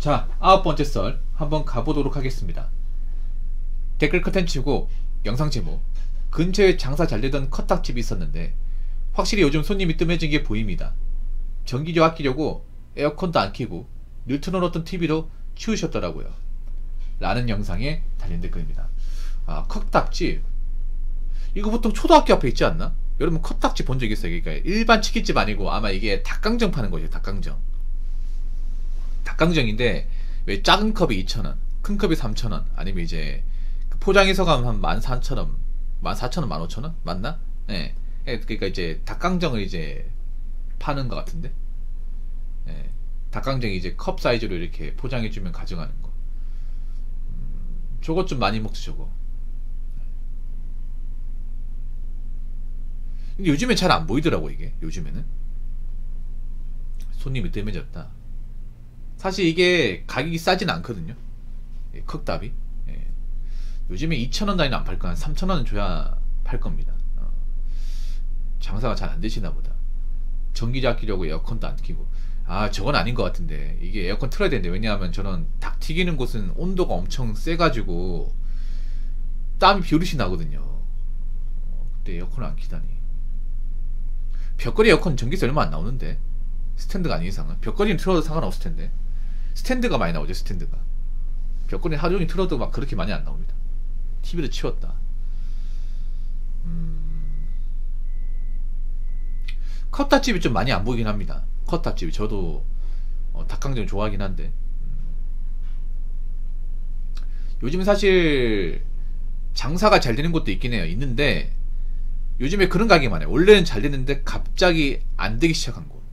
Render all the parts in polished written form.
자, 9번째 썰 한번 가보도록 하겠습니다. 댓글 컨텐츠고 영상 제목: 근처에 장사 잘되던 커딱집이 있었는데 확실히 요즘 손님이 뜸해진 게 보입니다. 전기료 아끼려고 에어컨도 안 켜고 늘 틀어놓던 TV로 치우셨더라고요. 라는 영상에 달린 댓글입니다. 아, 컵딱집 이거 보통 초등학교 앞에 있지 않나? 여러분 컵딱집 본 적 있어요? 그러니까 일반 치킨집 아니고 아마 이게 닭강정 파는 거죠. 닭강정인데 왜 작은 컵이 2,000원, 큰 컵이 3,000원, 아니면 이제 포장해서 가면 한 14,000원, 14,000원, 15,000원? 맞나? 예. 그러니까 이제 닭강정을 이제 파는 것 같은데, 예. 닭강정이 이제 컵 사이즈로 이렇게 포장해주면 가져가는 거. 저것 좀 많이 먹지 저거. 근데 요즘엔 잘 안 보이더라고 이게. 요즘에는 손님이 뜸해졌다. 사실 이게 가격이 싸진 않거든요. 예, 컵답이. 예. 요즘에 2,000원 단위는 안 팔 거야. 3,000원은 줘야 팔 겁니다. 장사가 잘 안 되시나 보다. 전기료 아끼려고 에어컨도 안 켜고. 아, 저건 아닌 것 같은데. 이게 에어컨 틀어야 되는데. 왜냐하면 저는 닭 튀기는 곳은 온도가 엄청 세가지고 땀이 비오듯이 나거든요. 근데 에어컨을 안 켜다니. 벽걸이 에어컨 전기세 얼마 안 나오는데. 스탠드가 아닌 이상은. 벽걸이는 틀어도 상관없을 텐데. 스탠드가 많이 나오죠. 스탠드가. 벽걸이는 하루 종일 틀어도 막 그렇게 많이 안 나옵니다. TV를 치웠다. 컵딱집이 좀 많이 안 보이긴 합니다. 컵딱집이. 저도 닭강정 좋아하긴 한데, 요즘은 사실 장사가 잘 되는 곳도 있긴 해요. 있는데 요즘에 그런 가게 많아요. 원래는 잘 되는데 갑자기 안 되기 시작한 곳.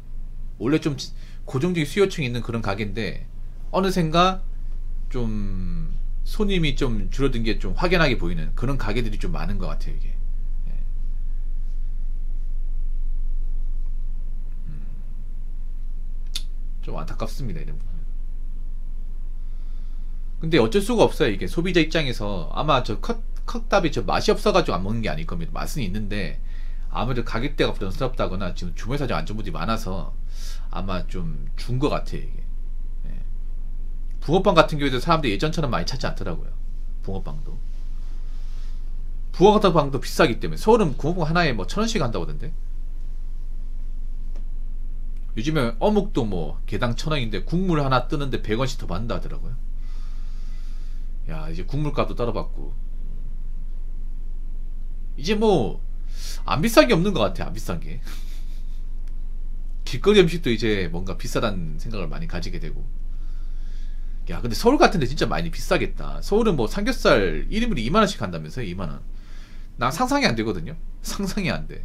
원래 좀 고정적인 수요층이 있는 그런 가게인데 어느샌가 좀 손님이 좀 줄어든 게 좀 확연하게 보이는 그런 가게들이 좀 많은 것 같아요. 이게 좀 안타깝습니다. 이런 부분. 근데 어쩔 수가 없어요. 이게 소비자 입장에서 아마 저 컵답이 저 맛이 없어가지고 안 먹는 게 아닐 겁니다. 맛은 있는데 아무래도 가격대가 부담스럽다거나 지금 주문사정 안전부들이 많아서 아마 좀 준 것 같아요. 이게 붕어빵 같은 경우에도 사람들이 예전처럼 많이 찾지 않더라고요. 붕어빵도 붕어빵도 비싸기 때문에. 서울은 붕어빵 하나에 뭐 1,000원씩 한다고 하던데. 요즘에 어묵도 뭐 개당 1,000원인데 국물 하나 뜨는데 100원씩 더 받는다 하더라고요. 야, 이제 국물값도 따라받고 이제 뭐 안 비싼 게 없는 것 같아. 안 비싼 게. 길거리 음식도 이제 뭔가 비싸다는 생각을 많이 가지게 되고. 야, 근데 서울 같은데 진짜 많이 비싸겠다. 서울은 뭐 삼겹살 1인분이 2만원씩 한다면서요. 2만원. 난 상상이 안 되거든요. 상상이 안 돼.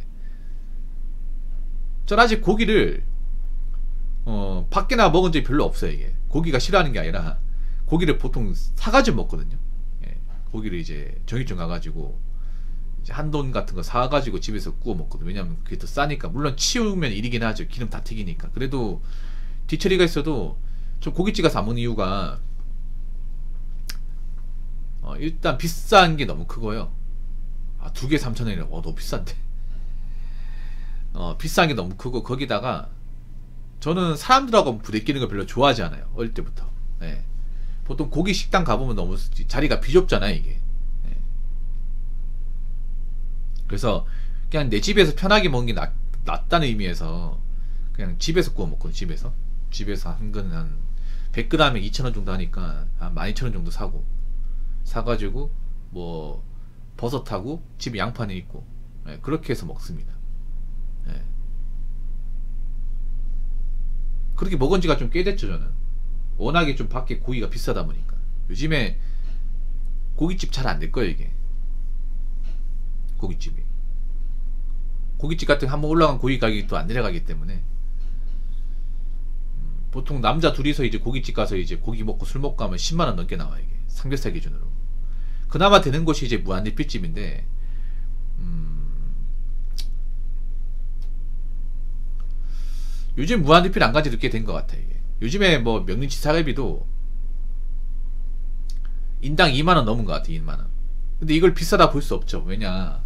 전 아직 고기를 밖에 나가 먹은 적이 별로 없어요. 이게 고기가 싫어하는 게 아니라 고기를 보통 사가지고 먹거든요. 예, 고기를 이제 정육점 가가지고 이제 한돈 같은 거 사가지고 집에서 구워 먹거든요. 왜냐면 그게 더 싸니까. 물론 치우면 일이긴 하죠. 기름 다 튀기니까. 그래도 뒤처리가 있어도 좀 고깃집 가서 안 먹는 이유가 일단 비싼 게 너무 크고요. 아, 2개 3,000원이라고. 너무 비싼데. 비싼 게 너무 크고, 거기다가 저는 사람들하고 부대끼는 걸 별로 좋아하지 않아요. 어릴 때부터. 예. 보통 고기 식당 가보면 너무 자리가 비좁잖아요. 이게. 예. 그래서 그냥 내 집에서 편하게 먹는 게 낫다는 의미에서 그냥 집에서 구워 먹거든요. 집에서 한 거는 한 100g에 2,000원 정도 하니까 한 12,000원 정도 사가지고 뭐 버섯하고 집에 양파는 있고, 예, 그렇게 해서 먹습니다. 예. 그렇게 먹은 지가 좀 꽤 됐죠. 저는 워낙에 좀 밖에 고기가 비싸다 보니까. 요즘에 고깃집 잘 안 될 거예요. 이게 고깃집 같은 거 한번 올라간 고기 가격이 또 안 내려가기 때문에 보통 남자 둘이서 이제 고깃집 가서 이제 고기 먹고 술 먹고 하면 10만원 넘게 나와요. 이게 삼겹살 기준으로. 그나마 되는 곳이 이제 무한리필집인데, 요즘 무한리필 안 간지 늦게 된 것 같아요. 이게 요즘에 뭐 명륜치 사갈비도 인당 2만원 넘은 것 같아요. 2만원. 근데 이걸 비싸다 볼 수 없죠. 왜냐,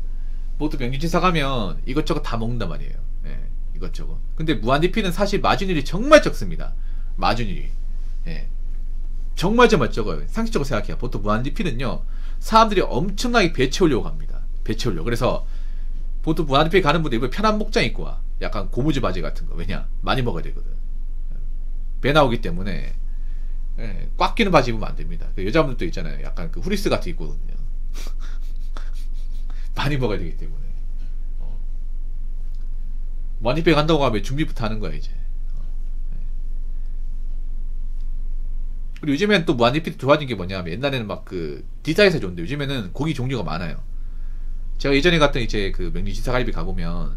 보통 명륜치 사가면 이것저것 다 먹는단 말이에요. 예, 이것저것. 근데 무한리필은 사실 마진율이 정말 적습니다. 마진율이. 예. 정말 적어요. 상식적으로 생각해요. 보통 무한리필은요, 사람들이 엄청나게 배 채우려고 합니다. 배 채우려고. 그래서 보통 무한리필 가는 분들 일부러 편한 목장 입고 와. 약간 고무줄 바지 같은 거. 왜냐? 많이 먹어야 되거든. 배 나오기 때문에 꽉 끼는 바지 입으면 안 됩니다. 그 여자분들도 있잖아요. 약간 그 후리스 같은 거 입거든요. 많이 먹어야 되기 때문에. 무한리필 간다고 하면 준비부터 하는 거야, 이제. 그리고 요즘엔 또 무한리필이 좋아진 게 뭐냐면, 옛날에는 막 그 디자에서 좋은데 요즘에는 고기 종류가 많아요. 제가 예전에 갔던 이제 그 명리지사갈비 가보면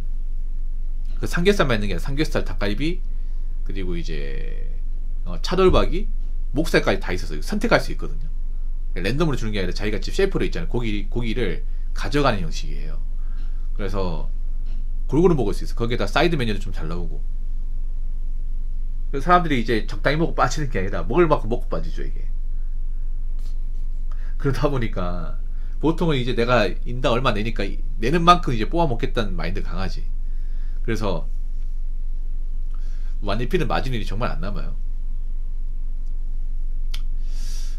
그 삼겹살만 있는 게 아니라 삼겹살, 닭갈비, 그리고 이제 차돌박이, 목살까지 다 있어서 선택할 수 있거든요. 랜덤으로 주는 게 아니라 자기가 집 셰프로 있잖아요. 고기를 가져가는 형식이에요. 그래서 골고루 먹을 수 있어. 거기에다 사이드 메뉴도 좀 잘 나오고. 그래서 사람들이 이제 적당히 먹고 빠지는 게 아니라 먹을 만큼 먹고 빠지죠, 이게. 그러다 보니까 보통은 이제 내가 인당 얼마 내니까 내는 만큼 이제 뽑아 먹겠다는 마인드 강하지. 그래서 무한리필은 마진율이 정말 안 남아요.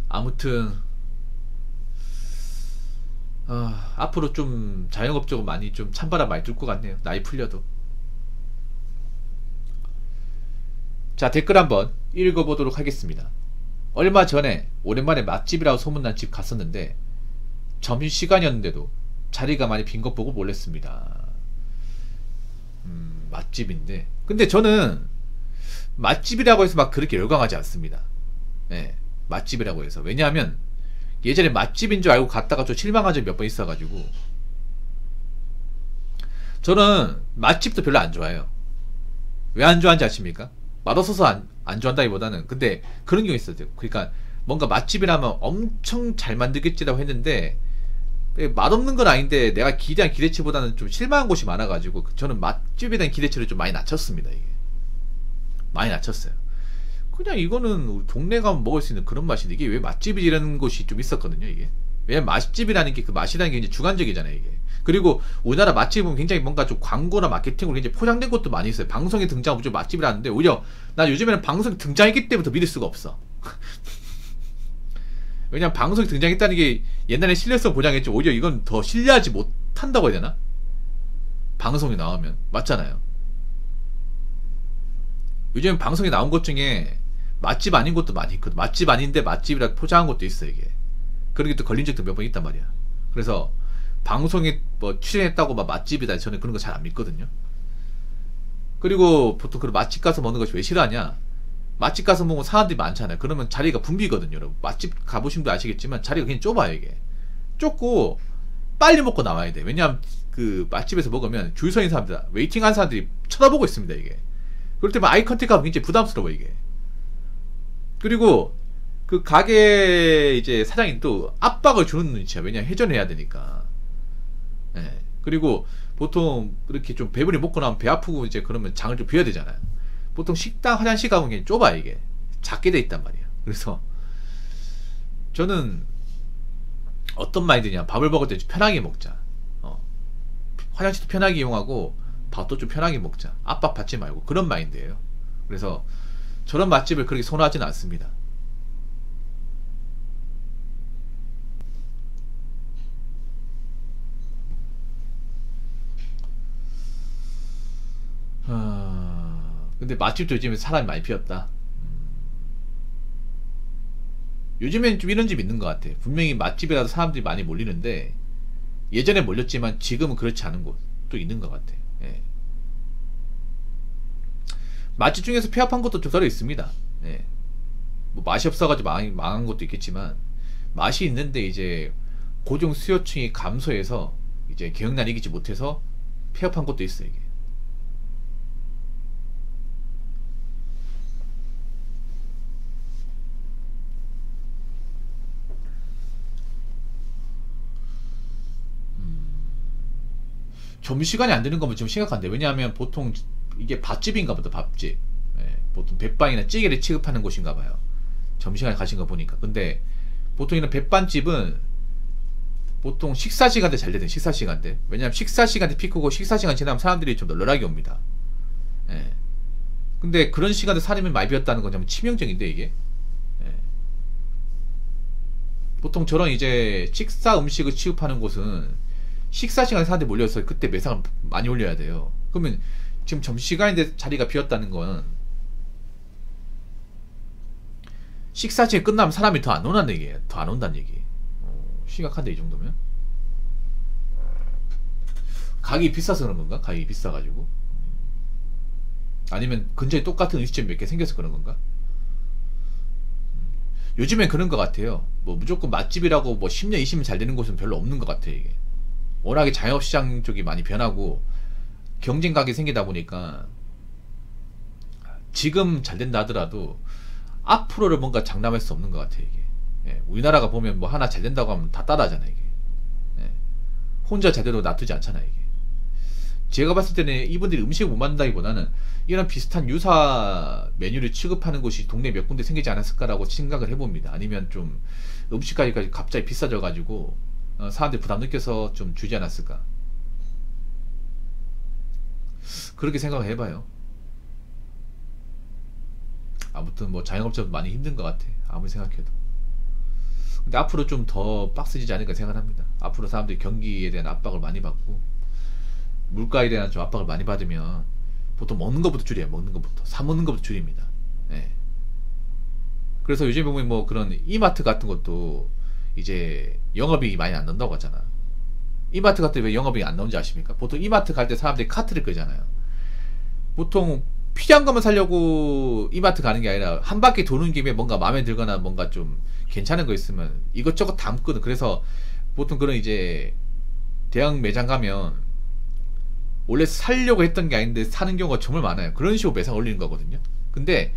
아무튼 앞으로 좀 자영업적으로 많이 좀 찬바람 많이 들 것 같네요. 나이 풀려도. 자, 댓글 한번 읽어보도록 하겠습니다. 얼마 전에 오랜만에 맛집이라고 소문난 집 갔었는데 점심시간이었는데도 자리가 많이 빈 것 보고 놀랬습니다. 맛집인데, 근데 저는 맛집이라고 해서 막 그렇게 열광하지 않습니다. 맛집이라고 해서. 왜냐하면 예전에 맛집인 줄 알고 갔다가 좀 실망한 적이 몇 번 있어가지고. 저는 맛집도 별로 안 좋아해요. 왜 안 좋아하는지 아십니까? 맛없어서 안 좋아한다기보다는, 근데 그런 경우 있어요. 그러니까 뭔가 맛집이라면 엄청 잘 만들겠지라고 했는데 맛없는 건 아닌데 내가 기대한 기대치보다는 좀 실망한 곳이 많아가지고 저는 맛집에 대한 기대치를 좀 많이 낮췄습니다. 이게 많이 낮췄어요. 그냥 이거는 우리 동네 가면 먹을 수 있는 그런 맛인데 이게 왜 맛집이라는 곳이 좀 있었거든요. 이게 왜냐면 맛집이라는 게, 그 맛이라는 게 이제 주관적이잖아요, 이게. 그리고 우리나라 맛집은 굉장히 뭔가 좀 광고나 마케팅으로 굉장히 포장된 것도 많이 있어요. 방송에 등장하면 좀 맛집이라는데 오히려 나 요즘에는 방송에 등장했기 때부터 믿을 수가 없어. 왜냐면 방송에 등장했다는 게 옛날에 신뢰성 보장했지, 오히려 이건 더 신뢰하지 못한다고 해야 되나? 방송에 나오면. 맞잖아요. 요즘 방송에 나온 것 중에 맛집 아닌 것도 많이 있거든. 맛집 아닌데 맛집이라 포장한 것도 있어, 이게. 그런 게 또 걸린 적도 몇 번 있단 말이야. 그래서 방송에 뭐 출연했다고 막 맛집이다, 저는 그런 거 잘 안 믿거든요. 그리고 보통 그런 맛집 가서 먹는 것이 왜 싫어하냐? 맛집 가서 먹으면 사람들이 많잖아요. 그러면 자리가 붐비거든요, 여러분. 맛집 가보신 분 아시겠지만 자리가 굉장히 좁아요, 이게. 좁고 빨리 먹고 나와야 돼. 왜냐하면 그 맛집에서 먹으면 줄 서 있는 사람들, 웨이팅한 사람들이 쳐다보고 있습니다, 이게. 그럴 때만 아이 컨택하면 굉장히 부담스러워, 이게. 그리고 그 가게 이제 사장님 또 압박을 주는 눈치야. 왜냐, 회전해야 되니까. 그리고 보통 이렇게 좀 배부리 먹고 나면 배 아프고 이제 그러면 장을 좀 비워야 되잖아요. 보통 식당 화장실 가면 그냥 좁아, 이게. 작게 돼 있단 말이야. 그래서 저는 어떤 마인드냐, 밥을 먹을 때 좀 편하게 먹자. 화장실도 편하게 이용하고 밥도 좀 편하게 먹자. 압박 받지 말고, 그런 마인드예요. 그래서 저런 맛집을 그렇게 선호하지는 않습니다. 근데 맛집도 요즘에 사람이 많이 비었다. 요즘엔 좀 이런 집 있는 것 같아. 분명히 맛집이라도 사람들이 많이 몰리는데 예전에 몰렸지만 지금은 그렇지 않은 곳도 있는 것 같아. 맛집 중에서 폐업한 것도 좀 썰어 있습니다. 뭐 맛이 없어가지고 망한 것도 있겠지만, 맛이 있는데 이제 고정 수요층이 감소해서 이제 경영난 이기지 못해서 폐업한 것도 있어요, 이게. 점심시간이 안 되는 거면 좀 심각한데, 왜냐하면 보통 이게 밥집인가 보다, 밥집. 보통 백반이나 찌개를 취급하는 곳인가 봐요. 점심시간에 가신 거 보니까. 근데 보통 이런 백반집은 보통 식사시간대 잘 되거든, 식사시간대. 왜냐하면 식사시간대 피크고 식사시간 지나면 사람들이 좀 널널하게 옵니다. 근데 그런 시간대 사람이 많이 비었다는 건 좀 치명적인데, 이게. 보통 저런 이제 식사 음식을 취급하는 곳은 식사 시간에 사람들이 몰려서 그때 매상을 많이 올려야 돼요. 그러면 지금 점심시간인데 자리가 비었다는 건 식사 시간 끝나면 사람이 더 안 온다는 얘기예요. 더 안 온다는 얘기. 심각한데 이 정도면. 가격이 비싸서 그런 건가? 가격이 비싸가지고. 아니면 근처에 똑같은 음식점 몇 개 생겨서 그런 건가? 요즘엔 그런 것 같아요. 뭐 무조건 맛집이라고 뭐 10년, 20년 잘 되는 곳은 별로 없는 것 같아요, 이게. 워낙에 자영업시장 쪽이 많이 변하고 경쟁각이 생기다 보니까 지금 잘 된다 하더라도 앞으로를 뭔가 장담할 수 없는 것 같아요, 이게. 예, 우리나라가 보면 뭐 하나 잘 된다고 하면 다 따라하잖아요, 이게. 예, 혼자 제대로 놔두지 않잖아요, 이게. 제가 봤을 때는 이분들이 음식을 못 만든다기보다는 이런 비슷한 유사 메뉴를 취급하는 곳이 동네 몇 군데 생기지 않았을까라고 생각을 해봅니다. 아니면 좀 음식까지 갑자기 비싸져가지고 사람들이 부담 느껴서 좀 주지 않았을까. 그렇게 생각을 해봐요. 아무튼 뭐 자영업자도 많이 힘든 것 같아. 아무리 생각해도. 근데 앞으로 좀 더 빡세지지 않을까 생각을 합니다. 앞으로 사람들이 경기에 대한 압박을 많이 받고 물가에 대한 좀 압박을 많이 받으면 보통 먹는 것부터 줄여요. 먹는 것부터. 사 먹는 것부터 줄입니다. 예. 그래서 요즘에 보면 뭐 그런 이마트 같은 것도 이제 영업이익이 많이 안 나온다고 하잖아. 이마트 같은 데 왜 영업이익이 안 나오는지 아십니까? 보통 이마트 갈 때 사람들이 카트를 끄잖아요. 보통 필요한 것만 사려고 이마트 가는 게 아니라 한 바퀴 도는 김에 뭔가 마음에 들거나 뭔가 좀 괜찮은 거 있으면 이것저것 담거든. 그래서 보통 그런 이제 대형 매장 가면 원래 살려고 했던 게 아닌데 사는 경우가 정말 많아요. 그런 식으로 매상 올리는 거거든요. 근데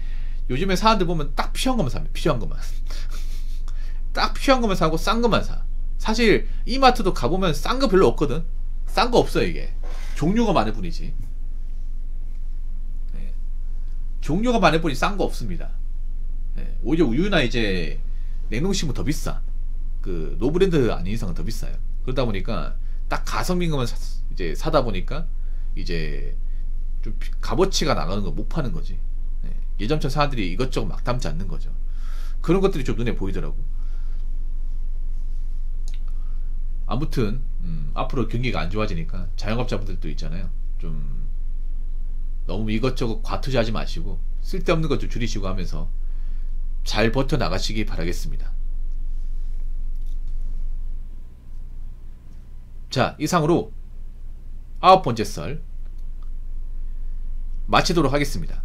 요즘에 사람들 보면 딱 필요한 것만 삽니다. 필요한 것만. 딱 필요한 것만 사고 싼 것만 사. 사실 이마트도 가보면 싼 거 별로 없거든. 싼 거 없어요, 이게. 종류가 많을 뿐이지. 네. 종류가 많을 뿐이 싼 거 없습니다. 네. 오히려 우유나 이제 냉동식품은 더 비싸. 그 노브랜드 아닌 이상은 더 비싸요. 그러다 보니까 딱 가성비인 것만 이제 사다 보니까 이제 좀 값어치가 나가는 거 못 파는 거지. 네. 예전처럼 사람들이 이것저것 막 담지 않는 거죠. 그런 것들이 좀 눈에 보이더라고. 아무튼 앞으로 경기가 안 좋아지니까 자영업자분들도 있잖아요. 좀 너무 이것저것 과투자하지 마시고 쓸데없는 것 좀 줄이시고 하면서 잘 버텨 나가시기 바라겠습니다. 자, 이상으로 9번째 썰 마치도록 하겠습니다.